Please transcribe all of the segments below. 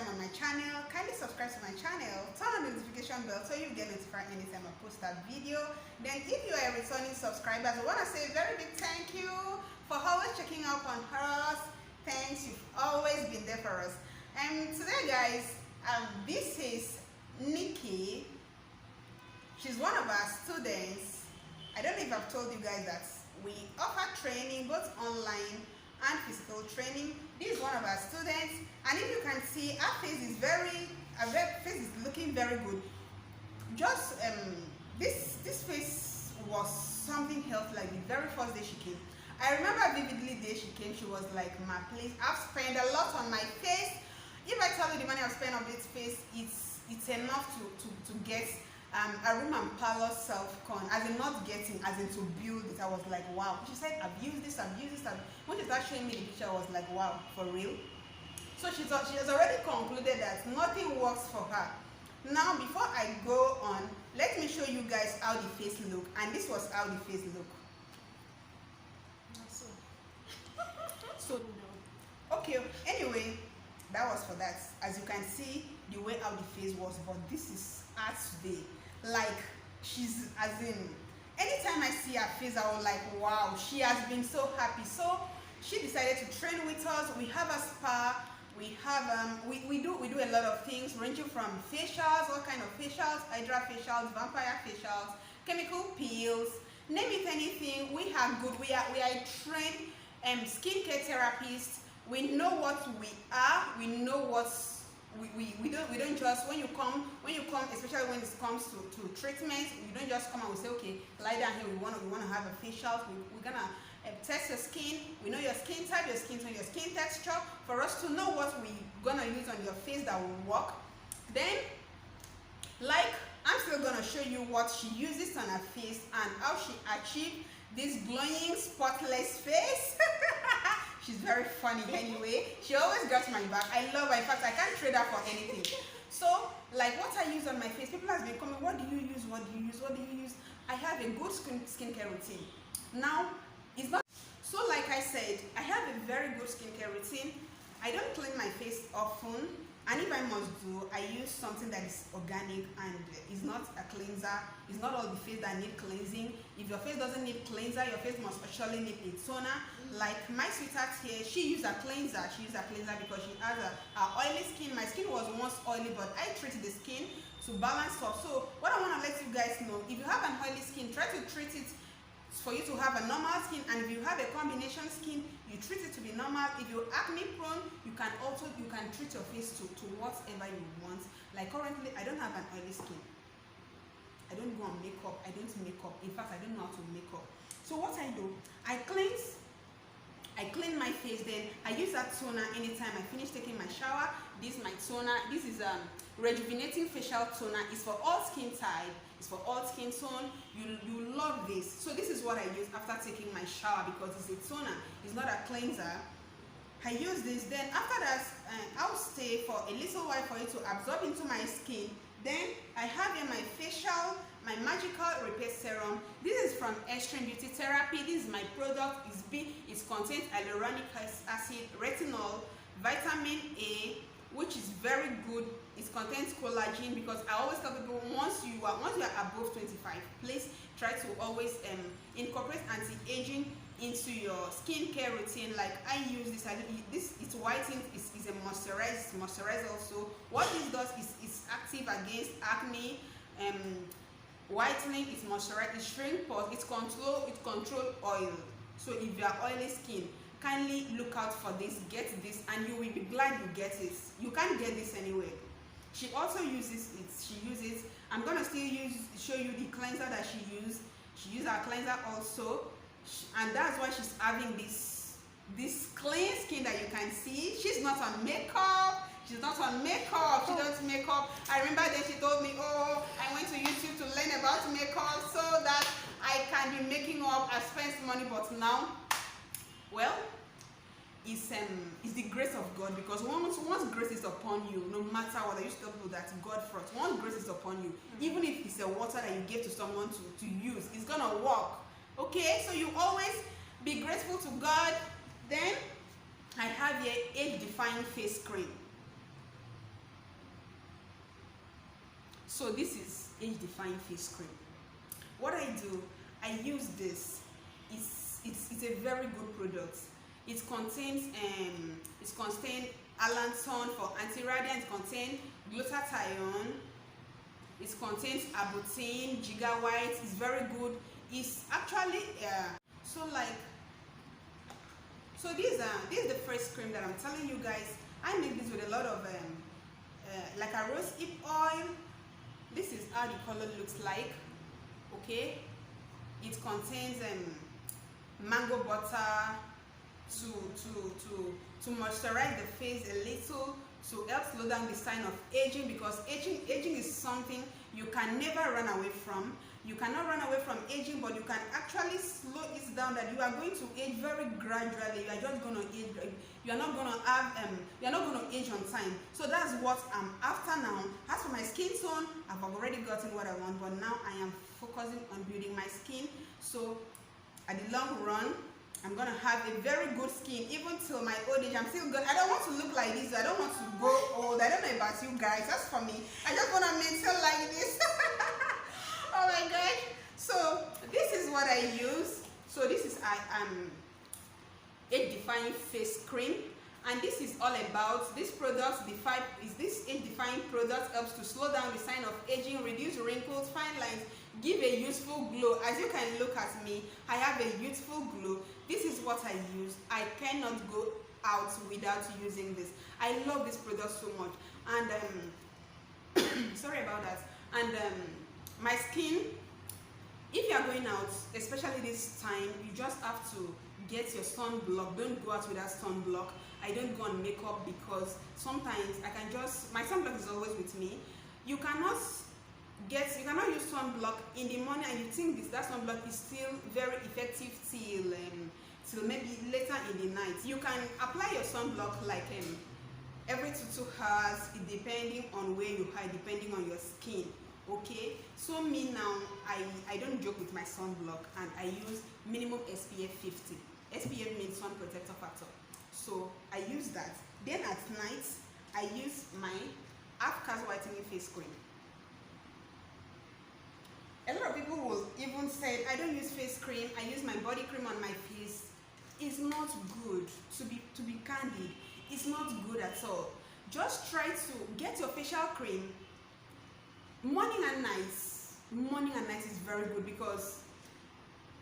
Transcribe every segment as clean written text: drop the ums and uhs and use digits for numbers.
time on my channel, kindly subscribe to my channel, turn on the notification bell so you get notified anytime I post that video. Then if you are a returning subscriber, I want to say a very big thank you for always checking up on us. Thanks, you've always been there for us. And today guys, this is Nikki. She's one of our students. I don't know if I've told you guys that we offer training both online and physical training. This is one of our students, and if you can see, her face is face is looking very good. Just this face was something else. Like the very first day she came, I remember vividly the day she came, she was like, "Ma, please, I've spent a lot on my face. If I tell you the money I've spent on this face, it's enough to get a room and parlor self-con, as in not getting, as in to build it." I was like, wow. She said, I've used this. When she started showing me the picture, I was like, wow, for real? So she has already concluded that nothing works for her. Now, before I go on, let me show you guys how the face look. And this was how the face look. So, okay, anyway, that was for that. As you can see, the way how the face was, but this is her today. Like, she's, as in, anytime I see her face, I was like, wow, she has been so happy. So she decided to train with us. We have a spa. We have we do a lot of things, ranging from facials, all kind of facials, hydra facials, vampire facials, chemical peels, name it anything. We are good. We are trained skincare therapists. We know what we are. We know what's we don't just when you come, especially when it comes to treatment, you don't just come and we say, okay, lie down here, we want to have a facial. We're gonna test your skin. We know your skin type, your skin tone, your skin texture, for us to know what we're gonna use on your face that will work. Then, like, I'm still gonna show you what she uses on her face and how she achieved this glowing, spotless face. She's very funny anyway. She always got my back. I love her. In fact, I can't trade her for anything. So, like, what I use on my face, people have been coming, what do you use? What do you use? What do you use? I have a good skincare routine. Now, it's not so, like I said, I have a very good skincare routine. I don't clean my face often, and if I must do, I use something that is organic and is not a cleanser. It's not all the face that need cleansing. If your face doesn't need cleanser, your face must actually need a toner. Like my sweetheart here, she used a cleanser. She used a cleanser because she has a oily skin. My skin was once oily, but I treated the skin to balance up. So what I want to let you guys know, if you have an oily skin, try to treat it for you to have a normal skin, and if you have a combination skin, you treat it to be normal. If you're acne prone, you can treat your face to whatever you want. Like currently, I don't have an oily skin. I don't go on makeup. I don't make up. In fact, I don't know how to make up. So what I do, I clean my face, then I use that toner anytime I finish taking my shower. This is my toner. This is rejuvenating facial toner. It's for all skin type. It's for all skin tone. You love this. So this is what I use after taking my shower because it's a toner. It's not a cleanser. I use this. Then after that, I'll stay for a little while for it to absorb into my skin. Then I have here my facial, my magical repair serum. This is from Extreme Beauty Therapy. This is my product. It contains hyaluronic acid, retinol, vitamin A, which is very good. It contains collagen, because I always tell people once you are above 25, please try to always incorporate anti-aging into your skincare routine. Like I use this. It's whitening. It's a moisturizer also. What this does is it's active against acne. Whitening is moisturize, it shrink pores, it control oil. So if you are oily skin, kindly look out for this. Get this, and you will be glad you get it. You can't get this anywhere. She also uses it. I'm gonna still show you the cleanser that she used. She used her cleanser also, and that's why she's having this clean skin that you can see. She's not on makeup. She doesn't make up. I remember that she told me, oh, I went to YouTube to learn about makeup so that I can be making up. I spent money, but now, well, it's the grace of God, because once grace is upon you, no matter what, I used to tell people that God first. Once grace is upon you, even if it's a water that you give to someone to use, it's gonna work. Okay, so you always be grateful to God. Then I have here age defying face cream. So this is age defying face cream. What I do, I use this. It's a very good product. It contains allantoin for anti-radiant, it contains glutathione, it contains arbutin, giga white. It's very good. It's actually so this is the first cream that I'm telling you guys. I make this with a lot of like a rose hip oil. This is how the color looks like. Okay, it contains mango butter to moisturize the face a little, to help slow down the sign of aging, because aging is something you can never run away from. You cannot run away from aging, but you can actually slow it down, that you are going to age very gradually. You are just going to age. You are not going to have you are not going to age on time. So that's what I'm after now. As for my skin tone, I've already gotten what I want, but now I am focusing on building my skin. So at the long run, I'm gonna have a very good skin. Even till my old age, I'm still good. I don't want to look like this. I don't want to grow old. I don't know about you guys. That's for me. I just want to maintain like this. Oh my gosh. So this is what I use. So this is age defying face cream, and this is all about this product. This age defying product helps to slow down the sign of aging, reduce wrinkles, fine lines, give a youthful glow. As you can look at me, I have a youthful glow. This is what I use. I cannot go out without using this. I love this product so much, and sorry about that. And my skin, if you are going out, especially this time, you just have to get your sunblock. Don't go out without sunblock. I don't go on makeup because sometimes my sunblock is always with me. You cannot use sunblock in the morning and you think that sunblock is still very effective till maybe later in the night. You can apply your sunblock like every 2 hours, depending on where you are, depending on your skin. Okay, so me now, I don't joke with my sunblock, and I use minimum SPF 50. SPF means sun protector factor. So I use that. Then at night, I use my half-cast whitening face cream. A lot of people will even say, I don't use face cream, I use my body cream on my face. It's not good. To be candid, it's not good at all. Just try to get your facial cream morning and night. Morning and night is very good, because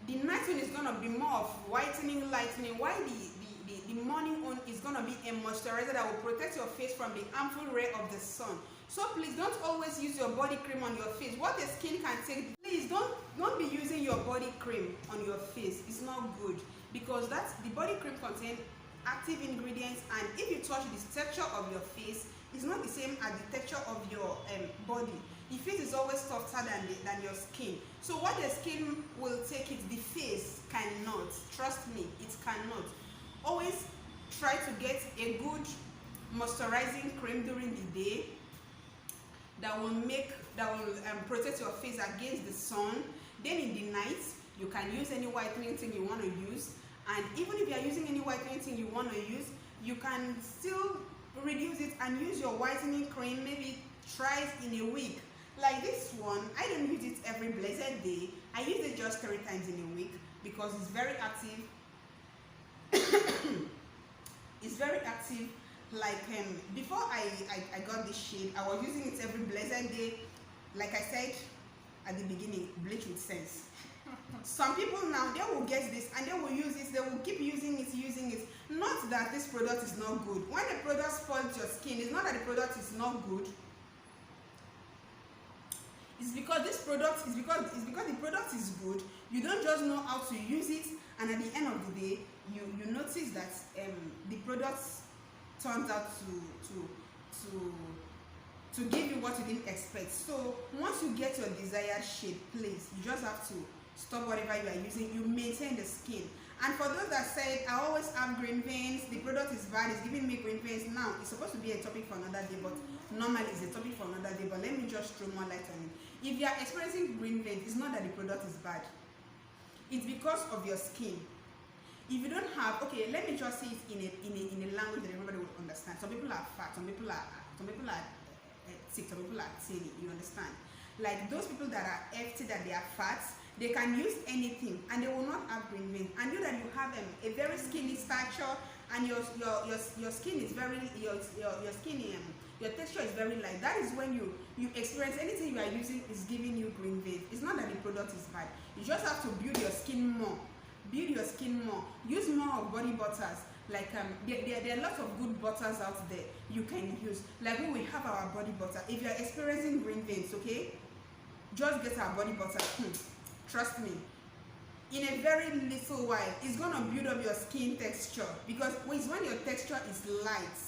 the night one is gonna be more of whitening, lightening, while the morning one is gonna be a moisturizer that will protect your face from the harmful ray of the sun. So please don't always use your body cream on your face. What the skin can take, please don't be using your body cream on your face. It's not good, because the body cream contains active ingredients, and if you touch the texture of your face, it's not the same as the texture of your body. The face is always softer than your skin. So what the skin will take it, the face cannot. Trust me, it cannot. Always try to get a good moisturizing cream during the day that will protect your face against the sun. Then in the night, you can use any whitening thing you want to use. And even if you are using any whitening thing you want to use, you can still reduce it and use your whitening cream maybe thrice in a week. Like this one, I don't use it every blessed day. I use it just 3 times in a week because it's very active. It's very active. Like before I got this shade, I was using it every blessed day. Like I said at the beginning, bleach with sense. Some people now, they will get this and they will use it, they will keep using it. Not that this product is not good. When the product spoils your skin, it's not that the product is not good. It's because the product is good. You don't just know how to use it, and at the end of the day, you notice that the product turns out to give you what you didn't expect. So once you get your desired shade, please, you just have to stop whatever you are using. You maintain the skin. And for those that said, I always have green veins, the product is bad, it's giving me green veins. Now it's supposed to be a topic for another day, but normally it's a topic for another day. But let me just throw more light on it. If you are experiencing green veins, it's not that the product is bad, it's because of your skin. If you don't have, okay, let me just say it in a language that everybody will understand. Some people are fat, some people are thick, some people are thin, you understand? Like those people that are hefty, that they are fat, they can use anything and they will not have green veins. And you that you have a very skinny stature and your skin is very your texture is very light, that is when you experience anything you are using is giving you green veins. It's not that the product is bad, you just have to build your skin more. Build your skin more. Use more of body butters. Like there are lots of good butters out there you can use. Like when we have our body butter, if you are experiencing green veins, okay, just get our body butter. Trust me, in a very little while it's gonna build up your skin texture, because it's when your texture is light,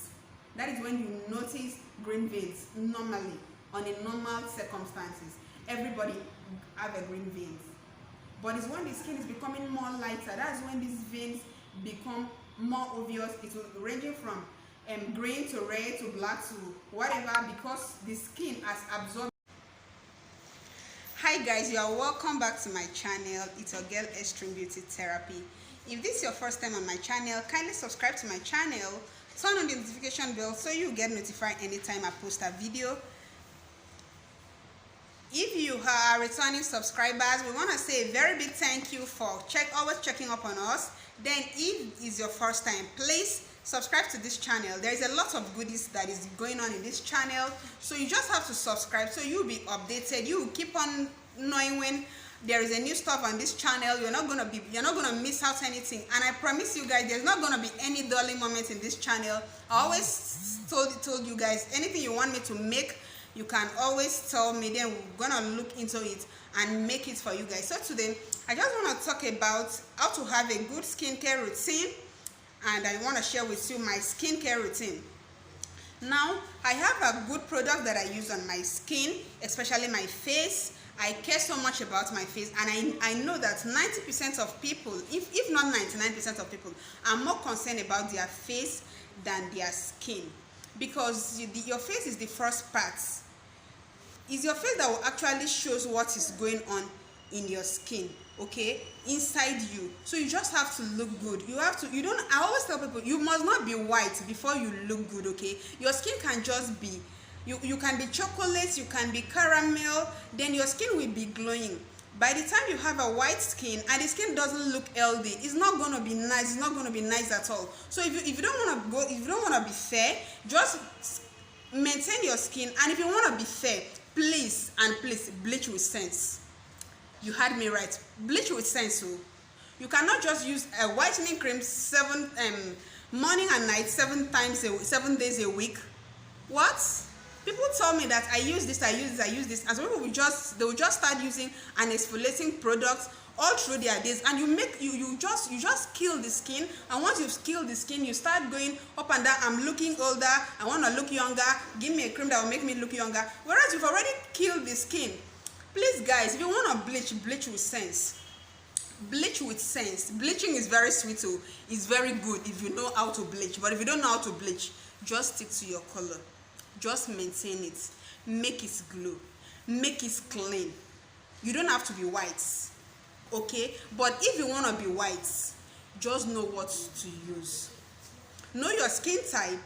that is when you notice green veins. Normally, on a normal circumstances, everybody have a green veins, but it's when the skin is becoming more lighter, that's when these veins become more obvious. It will ranging from green to red to black to whatever, because the skin has absorbed. Hi guys, you are welcome back to my channel. It's your girl Extreme Beauty Therapy. If this is your first time on my channel, kindly subscribe to my channel, turn on the notification bell so you get notified anytime I post a video. If you are returning subscribers, we want to say a very big thank you for always checking up on us. Then if it's your first time, please subscribe to this channel. There is a lot of goodies that is going on in this channel, so you just have to subscribe so you'll be updated. You will keep on knowing when there is a new stuff on this channel. You're not gonna miss out anything, and I promise you guys there's not gonna be any dulling moment in this channel. I always told you guys, anything you want me to make, you can always tell me, then we're gonna look into it and make it for you guys. So today I just want to talk about how to have a good skincare routine, and I want to share with you my skincare routine. Now I have a good product that I use on my skin, especially my face. I care so much about my face, and I know that 90% of people, if not 99% of people, are more concerned about their face than their skin, because your face is the first part. It's your face that will actually shows what is going on in your skin, okay, inside you. So you just have to look good. I always tell people, you must not be white before you look good, okay? Your skin can just be, you can be chocolate, you can be caramel, then your skin will be glowing. By the time you have a white skin and the skin doesn't look healthy, it's not going to be nice. It's not going to be nice at all. So if you don't want to be fair, just maintain your skin. And if you want to be fair, please bleach with sense. You heard me right. Bleach with sense. So you cannot just use a whitening cream morning and night 7 days a week. What? People tell me that I use this, and so people they will just start using an exfoliating product all through their days, and you just kill the skin. And once you've killed the skin, you start going up and down. I'm looking older, I want to look younger, give me a cream that will make me look younger, whereas you've already killed the skin. Please guys, if you want to bleach with sense. Bleach with sense. Bleaching is very sweet too. It's very good if you know how to bleach, but if you don't know how to bleach, just stick to your color. Just maintain it, make it glow, make it clean. You don't have to be white, okay? But if you want to be white, just know what to use. Know your skin type,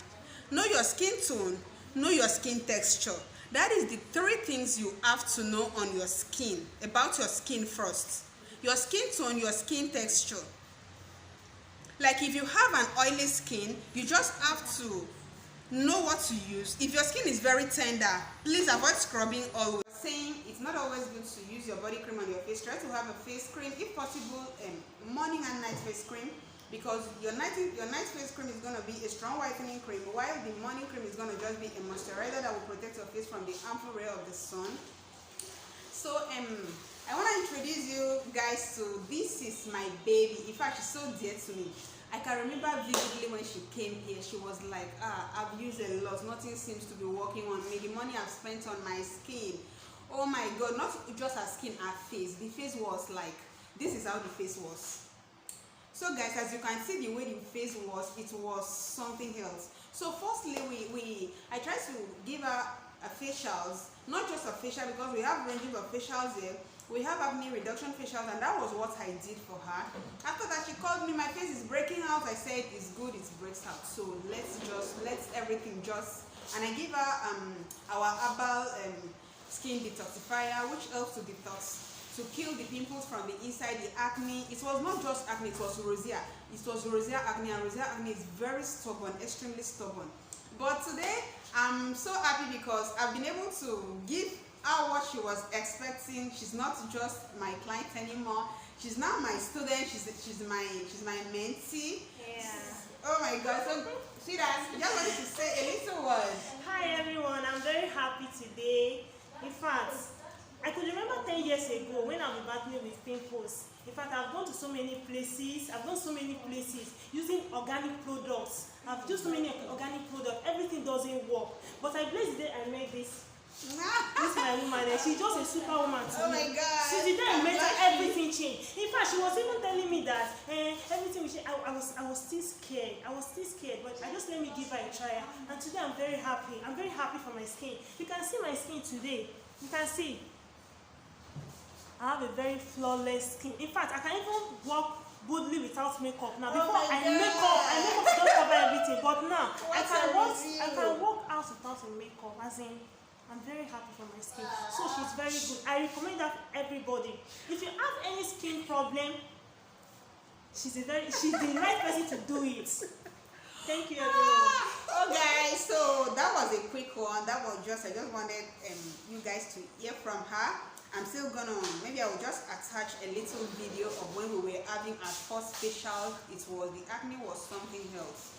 know your skin tone, know your skin texture. That is the 3 things you have to know on your skin, about your skin first. Your skin tone, your skin texture. Like if you have an oily skin, you just have to know what to use. If your skin is very tender, please avoid scrubbing always. Saying it's not always good to use your body cream on your face. Try to have a face cream, if possible, morning and night face cream, because your night face cream is going to be a strong whitening cream, while the morning cream is going to just be a moisturizer that will protect your face from the harmful ray of the sun. So I want to introduce you guys to, this is my baby. In fact, she's so dear to me. I can remember vividly when she came here, she was like, I've used a lot, nothing seems to be working on me, the money I've spent on my skin, oh my god, not just her skin, her face. The face was like, this is how the face was. So guys, as you can see the way the face was, it was something else. So firstly, I tried to give her a facials, not just a facial, because we have ranges of facials here. We have acne reduction facials, and that was what I did for her. After that, she called me, my face is breaking out. I said, it's good, it breaks out. So let everything just and I give her our herbal skin detoxifier, which helps to detox, to kill the pimples from the inside, the acne. It was not just acne, it was rosacea. It was rosacea acne, and rosacea acne is very stubborn, extremely stubborn. But today I'm so happy because I've been able to give her what she was expecting. She's not just my client anymore. She's now my student. She's my mentee. Yeah. Oh my God! So see that? Just wanted to say a little word. Hi everyone, I'm very happy today. In fact, I could remember 10 years ago when I was battling with pimples. In fact, I've gone to so many places. Using organic products. I've used so many organic products. Everything doesn't work. But I bless the day I met this my woman, and she's just a superwoman to me. Oh my God! Since the day I met her, everything changed. In fact, she was even telling me that everything will change. I was still scared. But I just let me give her a try. And today I'm very happy. I'm very happy for my skin. You can see my skin today. You can see. I have a very flawless skin. In fact, I can even walk boldly without makeup now. Before I make up to just cover everything. But now I can walk out without a makeup. As in, I'm very happy for my skin. So she's very good. I recommend that for everybody. If you have any skin problem, she's the right person to do it. Thank you, everyone. Oh guys, so that was a quick one. I just wanted you guys to hear from her. I'm still gonna, maybe I will just attach a little video of when we were having our first facial. The acne was something else.